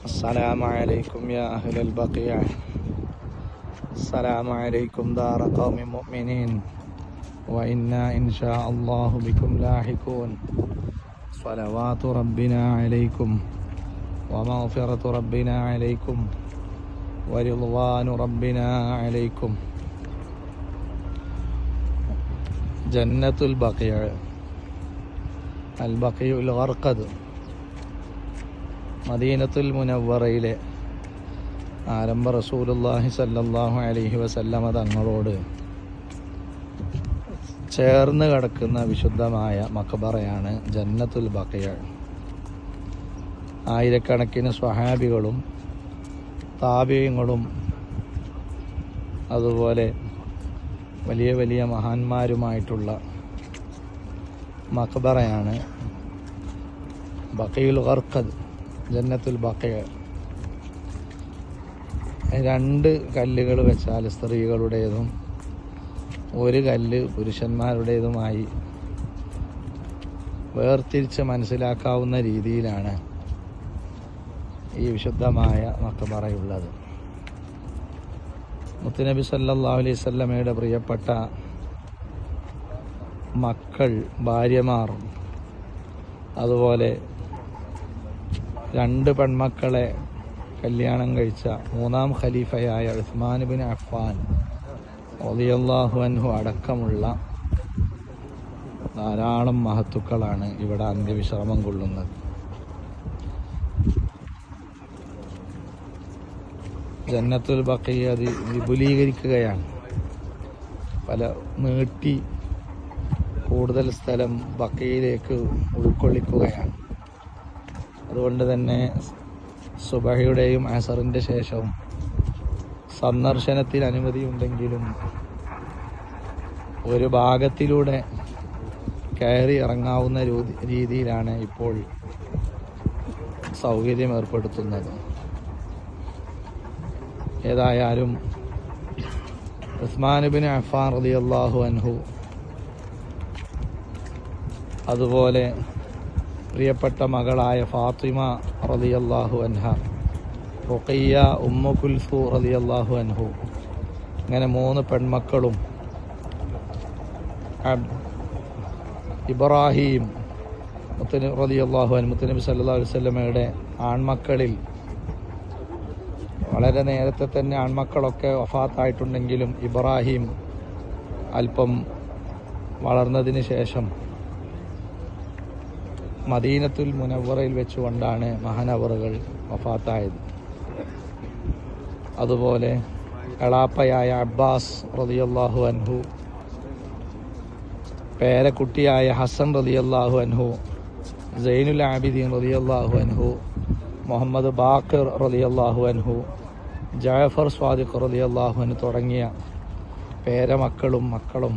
السلام عليكم يا أهل البقيع. السلام عليكم دار قوم مؤمنين وإنا إن شاء الله بكم لاحقون. صلوات ربنا عليكم ومغفرة ربنا عليكم ورضوان ربنا عليكم. جنة البقيع البقيع الغرقد മദീനത്തുൽ മുനവ്വറയിലെ ആരംഭ റസൂലുള്ളാഹി സ്വല്ലല്ലാഹു അലൈഹി വസല്ലമ തങ്ങളോട് ചേർന്ന് കിടക്കുന്ന വിശുദ്ധമായ മഖബറയാണ് ജന്നത്തുൽ ബഖിയ. ആയിരക്കണക്കിന് സ്വഹാബികളും താബിഈങ്ങളും അതുപോലെ വലിയ വലിയ മഹാന്മാരുമായിട്ടുള്ള മഖബറയാണ് ബഖീഉൽ ഗർഖദ്, ജന്നത്തുൽ ബഖിയ. രണ്ട് കല്ലുകൾ വെച്ചാൽ സ്ത്രീകളുടേതും ഒരു കല്ല് പുരുഷന്മാരുടേതുമായി വേർതിരിച്ച് മനസ്സിലാക്കാവുന്ന രീതിയിലാണ് ഈ വിശുദ്ധമായ മഖബറയുള്ളത്. മുത്തുനബി സല്ലല്ലാഹു അലൈഹി വസല്ലമയുടെ പ്രിയപ്പെട്ട മക്കൾ, ഭാര്യമാർ, അതുപോലെ രണ്ട് പെൺമക്കളെ കല്യാണം കഴിച്ച മൂന്നാം ഖലീഫയായ ഉസ്മാൻ ഇബ്നു അഫ്ഫാൻ റളിയല്ലാഹു അൻഹു അടക്കമുള്ള ധാരാളം മഹത്തുക്കളാണ് ഇവിടെ അന്ത്യവിശ്രമം കൊള്ളുന്നത്. ജന്നത്തുൽ ബഖിയ അത് വിപുലീകരിക്കുകയാണ്, നീട്ടി കൂടുതൽ സ്ഥലം ബഖിയയിലേക്ക് ഉൾക്കൊള്ളിക്കുകയാണ്. അതുകൊണ്ട് തന്നെ സുബഹിയുടെയും അസറിൻ്റെ ശേഷവും സന്ദർശനത്തിന് അനുമതിയുണ്ടെങ്കിലും ഒരു ഭാഗത്തിലൂടെ കയറി ഇറങ്ങാവുന്ന രീതിയിലാണ് ഇപ്പോൾ സൗകര്യം ഏർപ്പെടുത്തുന്നത്. ഏതായാലും ഉസ്മാൻ ഇബ്നു അഫ്ഫാൻ റളിയല്ലാഹു അൻഹു, അതുപോലെ പ്രിയപ്പെട്ട മകളായ ഫാത്തിമ റളിയല്ലാഹു അൻഹ, റുഖയ്യ, ഉമ്മു കുൽസു റളിയല്ലാഹു അൻഹു, ഇങ്ങനെ മൂന്ന് പെൺമക്കളും ഇബ്രാഹിം റളിയല്ലാഹു അൻഹു, മുത്തുനബി സല്ലല്ലാഹു അലൈഹി വസല്ലമയുടെ ആൺമക്കളിൽ വളരെ നേരത്തെ തന്നെ ആൺമക്കളൊക്കെ വഫാത്തായിട്ടുണ്ടെങ്കിലും ഇബ്രാഹിം അല്പം വളർന്നതിന് ശേഷം മദീനത്തുൽ മുനവ്വറയിൽ വെച്ചുകൊണ്ടാണ് മഹാനവറുകൾ വഫാത്തായത്. അതുപോലെ എളാപ്പയായ അബ്ബാസ് റളിയല്ലാഹു അൻഹു, പേരക്കുട്ടിയായ ഹസൻ റളിയല്ലാഹു അൻഹു, സൈനുൽ ആബിദീൻ റളിയല്ലാഹു അൻഹു, മുഹമ്മദ് ബാഖിർ റളിയല്ലാഹു അൻഹു, ജഅഫർ സ്വാദിഖ് റളിയല്ലാഹു അൻഹു തുടങ്ങിയ പേരമക്കളും മക്കളും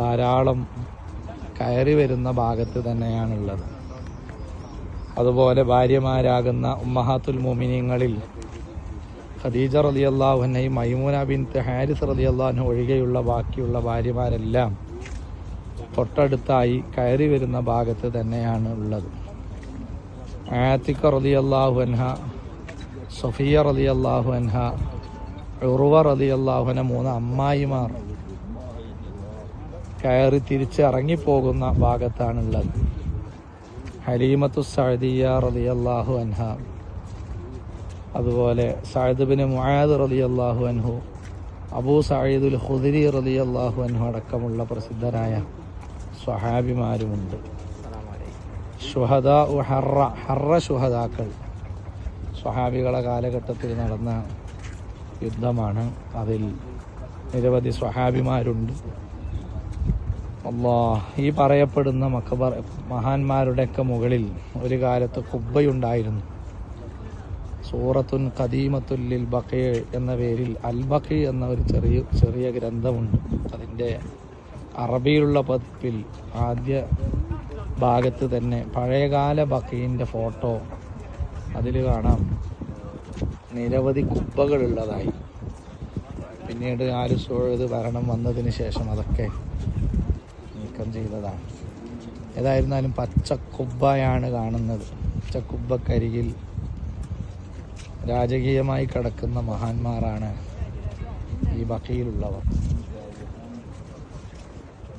ധാരാളം കയറി വരുന്ന ഭാഗത്ത് തന്നെയാണുള്ളത്. അതുപോലെ ഭാര്യമാരാകുന്ന ഉമ്മഹാത്തുൽ മുഅ്മിനീങ്ങളിൽ ഖദീജ റളിയല്ലാഹു അൻഹയും മൈമൂന ബിൻത്ത് ഹാരിസ് റളിയല്ലാഹു അൻഹ ഒഴികെയുള്ള ബാക്കിയുള്ള ഭാര്യമാരെല്ലാം തൊട്ടടുത്തായി കയറി വരുന്ന ഭാഗത്ത് തന്നെയാണ് ഉള്ളത്. ആതിഖ റളിയല്ലാഹു അൻഹ, സഫിയ റളിയല്ലാഹു അൻഹ, ഉർവ റളിയല്ലാഹു അൻഹ, മൂന്ന് അമ്മായിമാർ കയറി തിരിച്ച് ഇറങ്ങിപ്പോകുന്ന ഭാഗത്താണുള്ളത്. ഹലീമത്തു സഅദിയ റളിയല്ലാഹു അൻഹ, അതുപോലെ സഅദ് ഇബ്നു മുആദ് റളിയല്ലാഹു അൻഹു, അബൂ സഈദുൽ ഖുദരി റളിയല്ലാഹു അൻഹു അടക്കമുള്ള പ്രസിദ്ധരായ സ്വഹാബിമാരുമുണ്ട്. ശുഹദാ ഹർറ ശുഹദാക്കൾ സ്വഹാബികളെ കാലഘട്ടത്തിൽ നടന്ന യുദ്ധമാണ്. അതിൽ നിരവധി സ്വഹാബിമാരുണ്ട്. ഈ പറയപ്പെടുന്ന മഹാന്മാരുടെയൊക്കെ മുകളിൽ ഒരു കാലത്ത് ഖുബ്ബയുണ്ടായിരുന്നു. സൂറത്തുൻ ഖദീമത്തുൽ ലിൽ ബഖീ എന്ന പേരിൽ അൽ ബഖീ എന്ന ഒരു ചെറിയ ഗ്രന്ഥമുണ്ട്. അതിൻ്റെ അറബിയിലുള്ള പതിപ്പിൽ ആദ്യ ഭാഗത്ത് തന്നെ പഴയകാല ബഖീൻ്റെ ഫോട്ടോ അതിൽ കാണാം. നിരവധി കുബ്ബകളുള്ളതായി. പിന്നീട് ആലു സൗദ് ഭരണം വന്നതിന് ശേഷം അതൊക്കെ നീക്കം ചെയ്തതാണ്. ഏതായിരുന്നാലും പച്ചക്കുബ്ബയാണ് കാണുന്നത്. പച്ചക്കുബ്ബക്കരികിൽ രാജകീയമായി കിടക്കുന്ന മഹാന്മാരാണ് ഈ ബഖയിലുള്ളവർ.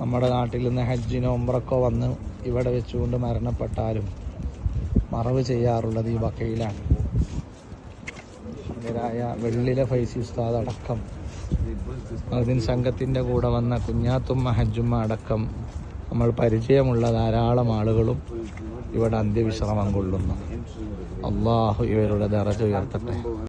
നമ്മുടെ നാട്ടിൽ നിന്ന് ഹജ്ജിനോ ഉംറക്കോ വന്ന് ഇവിടെ വെച്ചുകൊണ്ട് മരണപ്പെട്ടാലും മറവ് ചെയ്യാറുള്ളത് ഈ ബഖയിലാണ്. ായ വെള്ളിലെ ഫൈസി ഉസ്താദ് അടക്കം അതിൻ സംഘത്തിൻ്റെ കൂടെ വന്ന കുഞ്ഞാത്തുമ്മ ഹജ്ജുമ്മ അടക്കം നമ്മൾ പരിചയമുള്ള ധാരാളം ആളുകളും ഇവിടെ അന്ത്യവിശ്രമം കൊള്ളുന്നു. അള്ളാഹു ഇവരുടെ ദറജ ഉയർത്തട്ടെ.